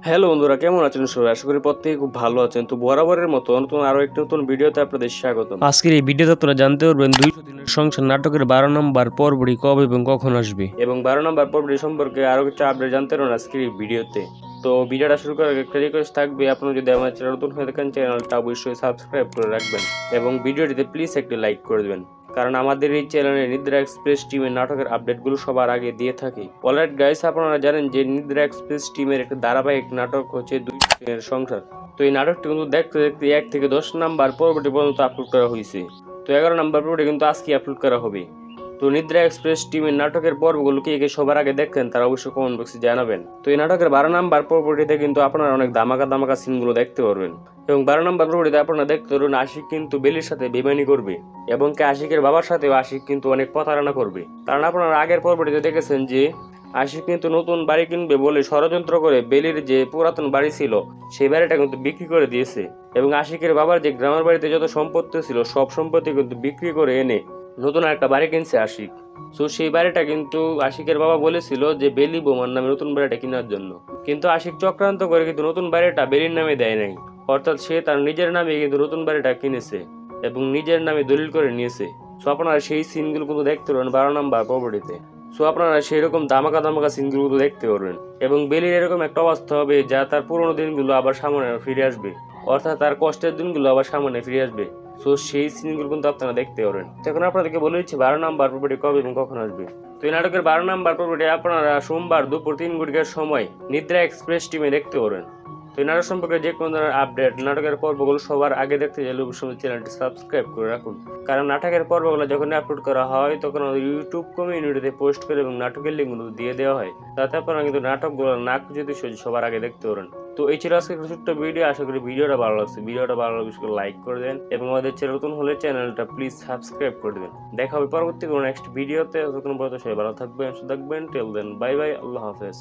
Hello বন্ধুরা, কেমন আছেন সবাই? আশা করি প্রত্যেকে খুব ভালো আছেন। তো বরাবরের মতো নতুন আরো একটি নতুন ভিডিওতে আপনাদের স্বাগতম। আজকের এই ভিডিওতে আপনারা জানতে পারবেন 200 দিনের সংসার নাটকের 12 নম্বর পর্বটি কবে এবং কখন আসবে, এবং 12 নম্বর পর্বটি সম্পর্কে আরো কিছু আপডেট জানতে পারবেন আজকের এই ভিডিওতে। তো ভিডিওটা শুরু করার আগে একটা রিকোয়েস্ট থাকবে, আপনারা যদি আমার চ্যানেল নতুন হয়ে থাকেন চ্যানেলটা অবশ্যই সাবস্ক্রাইব করে রাখবেন এবং ভিডিওটিতে প্লিজ একটি লাইক করে দেবেন, কারণ আমাদের এই চ্যানেলে নিদ্রা এক্সপ্রেস টিমের নাটকের আপডেটগুলো সবার আগে দিয়ে থাকি। অলরাইট গাইস, আপনারা জানেন যে নিদ্রা এক্সপ্রেস টিমের একটা ধারাবাহিক নাটক হচ্ছে 200 দিনের সংসার। তো এই নাটকটি কিন্তু দেখতে দেখতে 1 থেকে 10 নাম্বার পর্বটি পর্যন্ত আপলোড করা হয়েছে। তো 11 নাম্বার পর্বটি কিন্তু আজকে আপলোড করা হবে। তো নিদ্রা এক্সপ্রেস টিমের নাটকের পর্বগুলো কে সবার আগে দেখেন তারা অবশ্যই কমেন্ট বক্সে জানাবেন। তো এই নাটকের 12 নাম্বার পর্বটিতে কিন্তু আপনারা অনেক ধামাকা ধামাকা সিনগুলো দেখতে পারবেন, এবং 12 নম্বর পর্বটিতে আপনারা দেখতে পারবেন আশিক কিন্তু বেলির সাথে বেমানি করবে, এবং আশিকের বাবার সাথেও আশিক কিন্তু অনেক প্রতারণা করবে। কারণ আপনারা আগের পর্বটিতে দেখেছেন যে আশিক কিন্তু নতুন বাড়ি কিনবে বলে ষড়যন্ত্র করে বেলির যে পুরাতন বাড়ি ছিল সেই বাড়িটা কিন্তু বিক্রি করে দিয়েছে, এবং আশিকের বাবার যে গ্রামের বাড়িতে যত সম্পত্তি ছিল সব সম্পত্তি কিন্তু বিক্রি করে এনে নতুন একটা বাড়ি কিনছে আশিক। তো সেই বাড়িটা কিন্তু আশিকের বাবা বলেছিল যে বেলি বোমার নামে নতুন বাড়িটা কেনার জন্য, কিন্তু আশিক চক্রান্ত করে কিন্তু নতুন বাড়িটা বেলির নামে দেয় নাই, অর্থাৎ সে তার নিজের নামে কিন্তু নতুন বাড়িটা কিনেছে এবং নিজের নামে দলিল করে নিয়েছে। সো আপনারা সেই সিনগুলো কিন্তু দেখতে পারবেন 12 নম্বর পর্বটিতে। সো আপনারা সেই রকম ধামাকা ধামাকা সিনগুলো কিন্তু দেখতে পারবেন, এবং বেলির এরকম একটা অবস্থা হবে যা তার পুরোনো দিনগুলো আবার সামনে ফিরে আসবে, অর্থাৎ তার কষ্টের দিনগুলো আবার সামনে ফিরে আসবে। সো সেই সিনগুলো কিন্তু আপনারা দেখতে পারবেন। এখন আপনাদেরকে বলে দিচ্ছি 12 নম্বর পর্বটি কবে এবং কখন আসবে। তো এই নাটকের 12 নম্বর পর্বটি আপনারা সোমবার দুপুর 3 ঘটিকার সময় নিদ্রা এক্সপ্রেস টিমে দেখতে পারবেন। তো এই নাটক সম্পর্কে যে কোনো ধরনের আপডেট নাটকের পর্বগুলো সবার আগে দেখতে চাইলে অবশ্যই চ্যানেলটি সাবস্ক্রাইব করে রাখুন, কারণ নাটকের পর্বগুলো যখন আপলোড করা হয় তখন আমাদের ইউটিউব কমিউনিটিতে পোস্ট করে এবং নাটকের লিঙ্কগুলো দিয়ে দেওয়া হয়, তাতে আপনারা কিন্তু নাটকগুলো না খুঁজে সবার আগে দেখতে পারেন। তো এই ছিল আজকে ছোট্ট ভিডিও। আশা করি ভিডিওটা ভালো লাগছে। ভিডিওটা ভালো লাগলে অবশ্যই লাইক করে দেন, এবং আমাদের চ্যানেল নতুন হলে চ্যানেলটা প্লিজ সাবস্ক্রাইব করে দেবেন। দেখা হবে পরবর্তী কোনো নেক্সট ভিডিওতে। ততক্ষণ পর্যন্ত সবাই ভালো থাকবেন, সুস্থ থাকবেন। টিল দেন বাই বাই, আল্লাহ হাফেজ।